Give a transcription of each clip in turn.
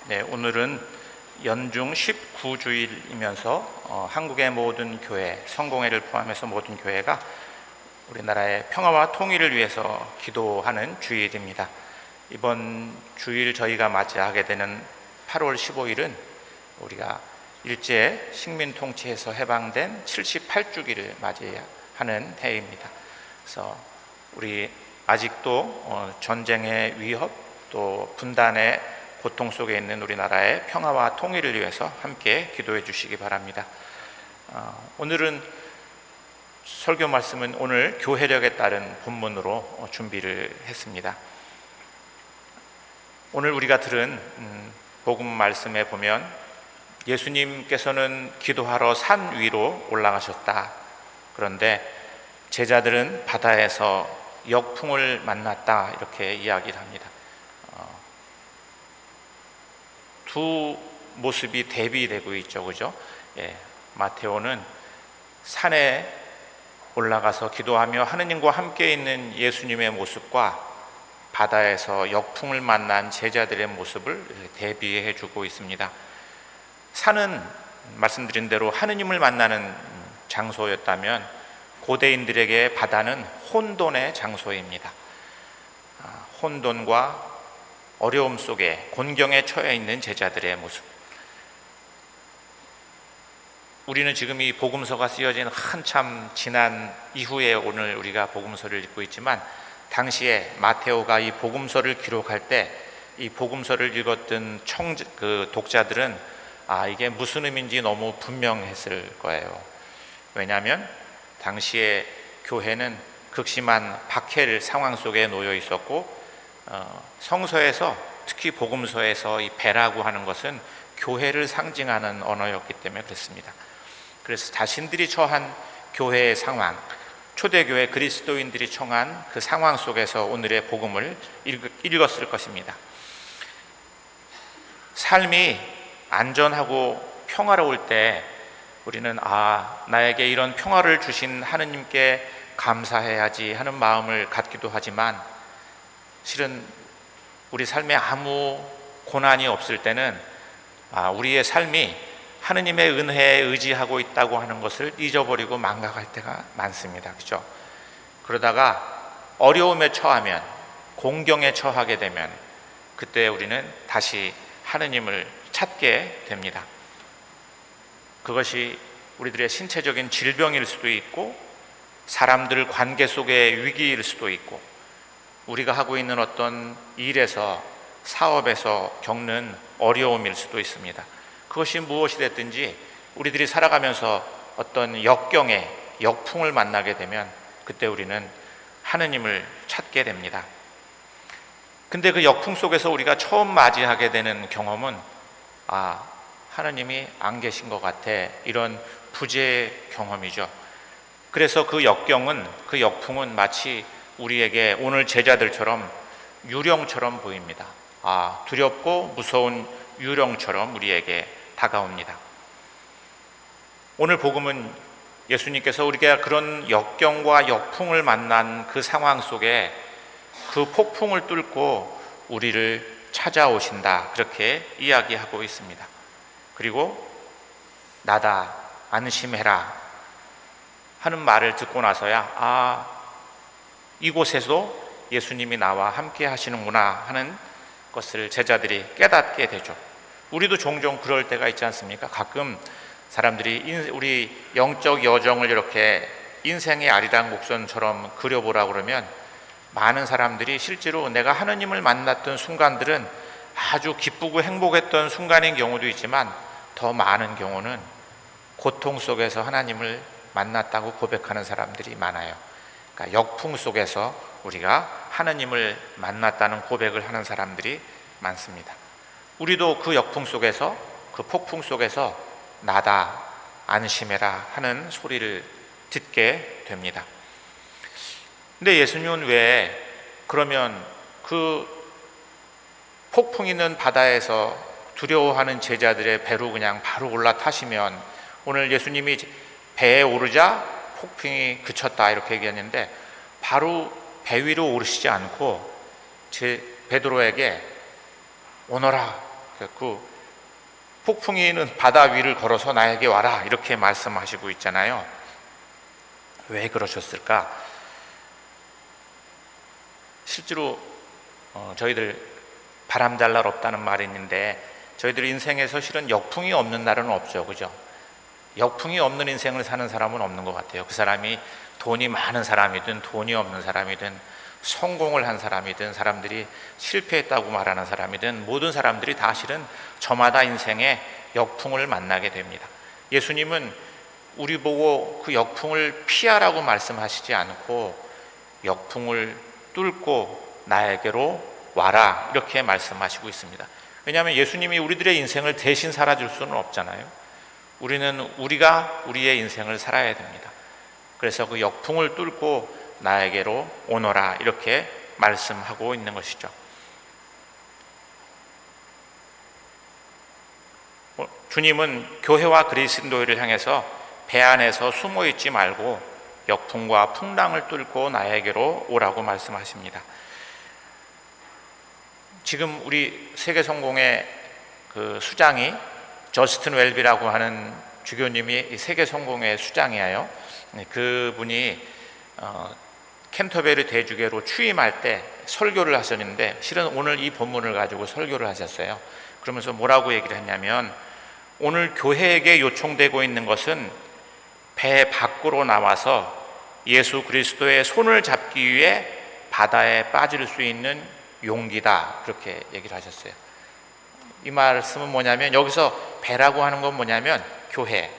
네, 오늘은 연중 19주일이면서 한국의 모든 교회, 성공회를 포함해서 모든 교회가 우리나라의 평화와 통일을 위해서 기도하는 주일입니다. 이번 주일 저희가 맞이하게 되는 8월 15일은 우리가 일제 식민 통치에서 해방된 78주기를 맞이하는 해입니다. 그래서 우리 아직도 전쟁의 위협 또 분단의 고통 속에 있는 우리나라의 평화와 통일을 위해서 함께 기도해 주시기 바랍니다. 오늘은 설교 말씀은 오늘 교회력에 따른 본문으로 준비를 했습니다. 오늘 우리가 들은 복음 말씀에 보면 예수님께서는 기도하러 산 위로 올라가셨다. 그런데 제자들은 바다에서 역풍을 만났다. 이렇게 이야기를 합니다. 두 모습이 대비되고 있죠, 그죠? 마테오는 산에 올라가서 기도하며 하느님과 함께 있는 예수님의 모습과 바다에서 역풍을 만난 제자들의 모습을 대비해 주고 있습니다. 산은 말씀드린 대로 하느님을 만나는 장소였다면 고대인들에게 바다는 혼돈의 장소입니다. 혼돈과 어려움 속에 곤경에 처해 있는 제자들의 모습. 우리는 지금 이 복음서가 쓰여진 한참 지난 이후에 오늘 우리가 복음서를 읽고 있지만 당시에 마테오가 이 복음서를 기록할 때 이 복음서를 읽었던 독자들은 이게 무슨 의미인지 너무 분명했을 거예요. 왜냐하면 당시에 교회는 극심한 박해 상황 속에 놓여 있었고 성서에서 특히 복음서에서 이 배라고 하는 것은 교회를 상징하는 언어였기 때문에 그렇습니다. 그래서 자신들이 처한 교회의 상황, 초대교회 그리스도인들이 처한 그 상황 속에서 오늘의 복음을 읽었을 것입니다. 삶이 안전하고 평화로울 때 우리는 나에게 이런 평화를 주신 하느님께 감사해야지 하는 마음을 갖기도 하지만 실은 우리 삶에 아무 고난이 없을 때는 우리의 삶이 하느님의 은혜에 의지하고 있다고 하는 것을 잊어버리고 망각할 때가 많습니다. 그렇죠? 그러다가 어려움에 처하면, 공경에 처하게 되면 그때 우리는 다시 하느님을 찾게 됩니다. 그것이 우리들의 신체적인 질병일 수도 있고 사람들 관계 속의 위기일 수도 있고 우리가 하고 있는 어떤 일에서 사업에서 겪는 어려움일 수도 있습니다. 그것이 무엇이 됐든지 우리들이 살아가면서 어떤 역경에 역풍을 만나게 되면 그때 우리는 하느님을 찾게 됩니다. 근데 그 역풍 속에서 우리가 처음 맞이하게 되는 경험은 하느님이 안 계신 것 같아, 이런 부재의 경험이죠. 그래서 그 역풍은 마치 우리에게 오늘 제자들처럼 유령처럼 보입니다. 두렵고 무서운 유령처럼 우리에게 다가옵니다. 오늘 복음은 예수님께서 우리가 그런 역경과 역풍을 만난 그 상황 속에 그 폭풍을 뚫고 우리를 찾아오신다, 그렇게 이야기하고 있습니다. 그리고 나다 안심해라 하는 말을 듣고 나서야 이곳에서 예수님이 나와 함께 하시는구나 하는 것을 제자들이 깨닫게 되죠. 우리도 종종 그럴 때가 있지 않습니까? 가끔 사람들이 우리 영적 여정을 이렇게 인생의 아리랑곡선처럼 그려보라 그러면 많은 사람들이 실제로 내가 하느님을 만났던 순간들은 아주 기쁘고 행복했던 순간인 경우도 있지만 더 많은 경우는 고통 속에서 하나님을 만났다고 고백하는 사람들이 많아요. 그러니까 역풍 속에서 우리가 하느님을 만났다는 고백을 하는 사람들이 많습니다. 우리도 그 역풍 속에서, 그 폭풍 속에서 나다 안심해라 하는 소리를 듣게 됩니다. 근데 예수님은 왜 그러면 그 폭풍 있는 바다에서 두려워하는 제자들의 배로 그냥 바로 올라타시면, 오늘 예수님이 배에 오르자 폭풍이 그쳤다 이렇게 얘기했는데 바로 배 위로 오르시지 않고 베드로에게 오너라 그 폭풍이는 바다 위를 걸어서 나에게 와라 이렇게 말씀하시고 있잖아요. 왜 그러셨을까? 실제로 저희들 바람잘 날 없다는 말이 있는데 저희들 인생에서 실은 역풍이 없는 날은 없죠, 그죠? 역풍이 없는 인생을 사는 사람은 없는 것 같아요. 그 사람이 돈이 많은 사람이든 돈이 없는 사람이든 성공을 한 사람이든 사람들이 실패했다고 말하는 사람이든 모든 사람들이 다 실은 저마다 인생에 역풍을 만나게 됩니다. 예수님은 우리 보고 그 역풍을 피하라고 말씀하시지 않고 역풍을 뚫고 나에게로 와라 이렇게 말씀하시고 있습니다. 왜냐하면 예수님이 우리들의 인생을 대신 살아줄 수는 없잖아요. 우리는 우리가 우리의 인생을 살아야 됩니다. 그래서 그 역풍을 뚫고 나에게로 오너라 이렇게 말씀하고 있는 것이죠. 주님은 교회와 그리스도인을 향해서 배 안에서 숨어 있지 말고 역풍과 풍랑을 뚫고 나에게로 오라고 말씀하십니다. 지금 우리 세계성공의 그 수장이 저스틴 웰비라고 하는 주교님이 세계성공의 수장이에요. 그분이 캔터베리 대주교로 취임할 때 설교를 하셨는데 실은 오늘 이 본문을 가지고 설교를 하셨어요. 그러면서 뭐라고 얘기를 했냐면 오늘 교회에게 요청되고 있는 것은 배 밖으로 나와서 예수 그리스도의 손을 잡기 위해 바다에 빠질 수 있는 용기다 그렇게 얘기를 하셨어요. 이 말씀은 뭐냐면 여기서 배라고 하는 건 뭐냐면 교회,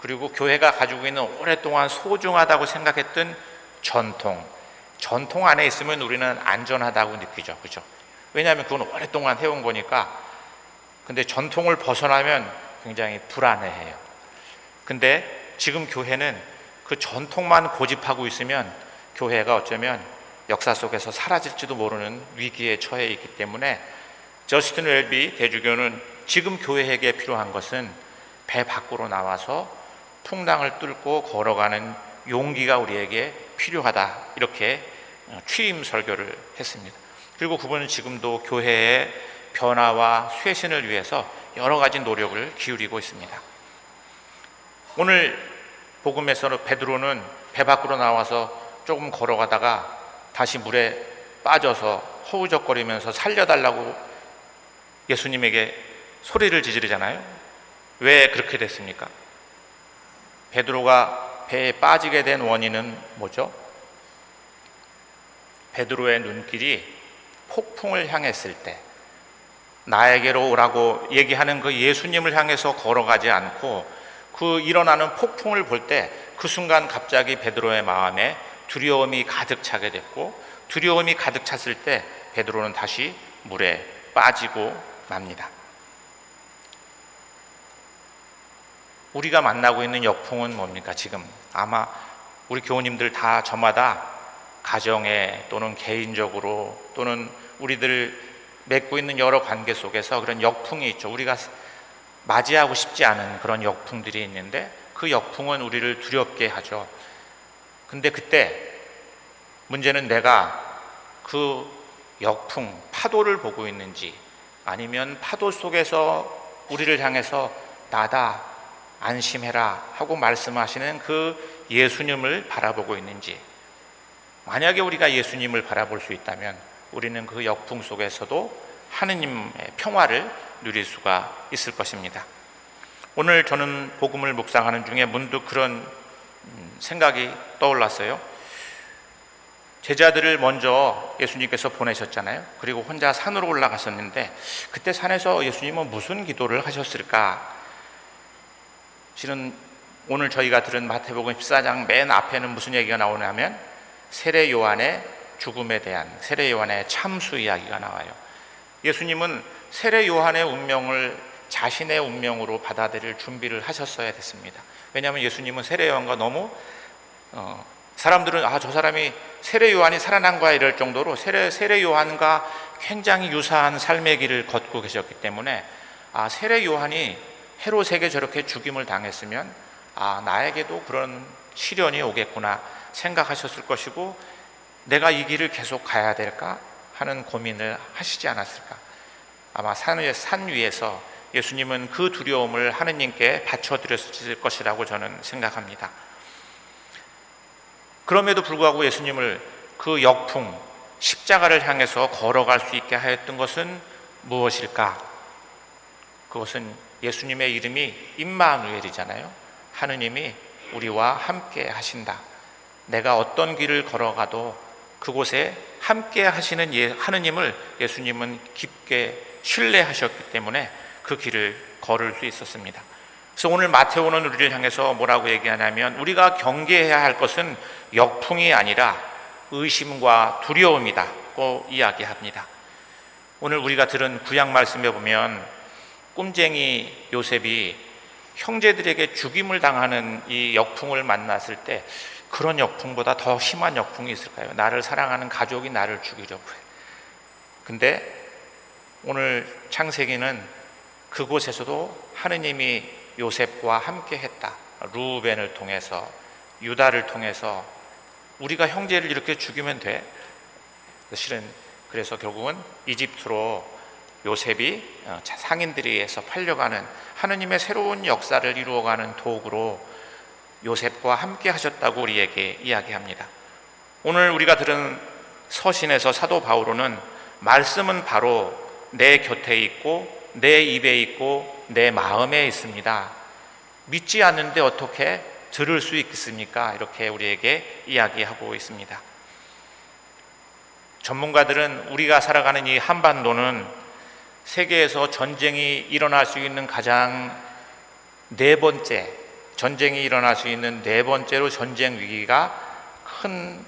그리고 교회가 가지고 있는 오랫동안 소중하다고 생각했던 전통 안에 있으면 우리는 안전하다고 느끼죠, 그죠? 왜냐하면 그건 오랫동안 해온 거니까. 근데 전통을 벗어나면 굉장히 불안해해요. 근데 지금 교회는 그 전통만 고집하고 있으면 교회가 어쩌면 역사 속에서 사라질지도 모르는 위기에 처해 있기 때문에 저스틴 웰비 대주교는 지금 교회에게 필요한 것은 배 밖으로 나와서 풍랑을 뚫고 걸어가는 용기가 우리에게 필요하다 이렇게 취임 설교를 했습니다. 그리고 그분은 지금도 교회의 변화와 쇄신을 위해서 여러 가지 노력을 기울이고 있습니다. 오늘 복음에서는 베드로는 배 밖으로 나와서 조금 걸어가다가 다시 물에 빠져서 허우적거리면서 살려달라고 예수님에게 소리를 지르잖아요. 왜 그렇게 됐습니까? 베드로가 배에 빠지게 된 원인은 뭐죠? 베드로의 눈길이 폭풍을 향했을 때 나에게로 오라고 얘기하는 그 예수님을 향해서 걸어가지 않고 그 일어나는 폭풍을 볼 때 그 순간 갑자기 베드로의 마음에 두려움이 가득 차게 됐고 두려움이 가득 찼을 때 베드로는 다시 물에 빠지고 맙니다. 우리가 만나고 있는 역풍은 뭡니까? 지금 아마 우리 교우님들 다 저마다 가정에 또는 개인적으로 또는 우리들 맺고 있는 여러 관계 속에서 그런 역풍이 있죠. 우리가 맞이하고 싶지 않은 그런 역풍들이 있는데 그 역풍은 우리를 두렵게 하죠. 근데 그때 문제는 내가 그 역풍, 파도를 보고 있는지 아니면 파도 속에서 우리를 향해서 나다, 안심해라 하고 말씀하시는 그 예수님을 바라보고 있는지. 만약에 우리가 예수님을 바라볼 수 있다면 우리는 그 역풍 속에서도 하느님의 평화를 누릴 수가 있을 것입니다. 오늘 저는 복음을 묵상하는 중에 문득 그런 생각이 떠올랐어요. 제자들을 먼저 예수님께서 보내셨잖아요. 그리고 혼자 산으로 올라갔었는데 그때 산에서 예수님은 무슨 기도를 하셨을까? 실은 오늘 저희가 들은 마태복음 14장 맨 앞에는 무슨 얘기가 나오냐면 세례 요한의 죽음에 대한, 세례 요한의 참수 이야기가 나와요. 예수님은 세례 요한의 운명을 자신의 운명으로 받아들일 준비를 하셨어야 됐습니다. 왜냐하면 예수님은 세례 요한과 너무 사람들은 저 사람이 세례 요한이 살아난 거야 이럴 정도로 세례 요한과 굉장히 유사한 삶의 길을 걷고 계셨기 때문에 세례 요한이 헤롯에게 저렇게 죽임을 당했으면 나에게도 그런 시련이 오겠구나 생각하셨을 것이고 내가 이 길을 계속 가야 될까 하는 고민을 하시지 않았을까. 아마 산 위에서 예수님은 그 두려움을 하느님께 바쳐드렸을 것이라고 저는 생각합니다. 그럼에도 불구하고 예수님을 그 역풍, 십자가를 향해서 걸어갈 수 있게 하였던 것은 무엇일까? 그것은 예수님의 이름이 임마누엘이잖아요. 하느님이 우리와 함께 하신다. 내가 어떤 길을 걸어가도 그곳에 함께 하시는 하느님을 예수님은 깊게 신뢰하셨기 때문에 그 길을 걸을 수 있었습니다. 그래서 오늘 마태오는 우리를 향해서 뭐라고 얘기하냐면, 우리가 경계해야 할 것은 역풍이 아니라 의심과 두려움이다고 이야기합니다. 오늘 우리가 들은 구약 말씀에 보면 꿈쟁이 요셉이 형제들에게 죽임을 당하는 이 역풍을 만났을 때, 그런 역풍보다 더 심한 역풍이 있을까요? 나를 사랑하는 가족이 나를 죽이려고 해. 근데 오늘 창세기는 그곳에서도 하느님이 요셉과 함께 했다. 루벤을 통해서, 유다를 통해서 우리가 형제를 이렇게 죽이면 돼? 실은 그래서 결국은 이집트로 요셉이 상인들에 의해서 팔려가는 하느님의 새로운 역사를 이루어가는 도구로 요셉과 함께 하셨다고 우리에게 이야기합니다. 오늘 우리가 들은 서신에서 사도 바오로는 말씀은 바로 내 곁에 있고 내 입에 있고 내 마음에 있습니다. 믿지 않는데 어떻게 들을 수 있겠습니까? 이렇게 우리에게 이야기하고 있습니다. 전문가들은 우리가 살아가는 이 한반도는 세계에서 전쟁이 일어날 수 있는 전쟁이 일어날 수 있는 네 번째로 전쟁 위기가 큰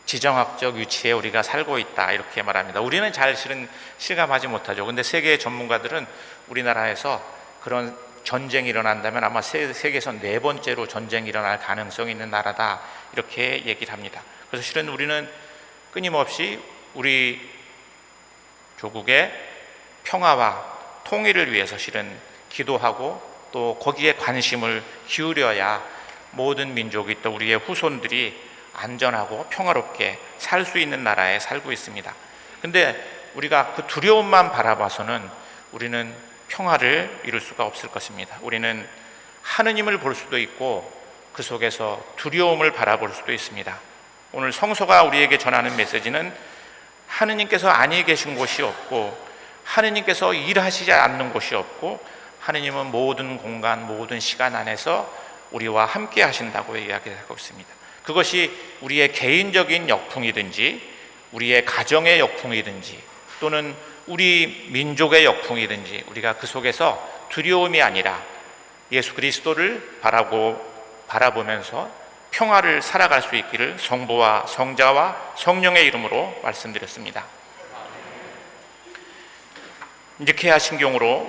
지정학적 위치에 우리가 살고 있다, 이렇게 말합니다. 우리는 실은 실감하지 못하죠. 근데 세계 전문가들은 우리나라에서 그런 전쟁이 일어난다면 아마 세계에서 네 번째로 전쟁이 일어날 가능성이 있는 나라다, 이렇게 얘기를 합니다. 그래서 실은 우리는 끊임없이 우리 조국의 평화와 통일을 위해서 실은 기도하고 또 거기에 관심을 기울여야 모든 민족이 또 우리의 후손들이 안전하고 평화롭게 살 수 있는 나라에 살고 있습니다. 근데 우리가 그 두려움만 바라봐서는 우리는 평화를 이룰 수가 없을 것입니다. 우리는 하느님을 볼 수도 있고 그 속에서 두려움을 바라볼 수도 있습니다. 오늘 성서가 우리에게 전하는 메시지는 하느님께서 아니 계신 곳이 없고 하느님께서 일하시지 않는 곳이 없고 하느님은 모든 공간, 모든 시간 안에서 우리와 함께 하신다고 이야기하고 있습니다. 그것이 우리의 개인적인 역풍이든지 우리의 가정의 역풍이든지 또는 우리 민족의 역풍이든지 우리가 그 속에서 두려움이 아니라 예수 그리스도를 바라보면서 평화를 살아갈 수 있기를 성부와 성자와 성령의 이름으로 말씀드렸습니다. 이렇게 하신 경우로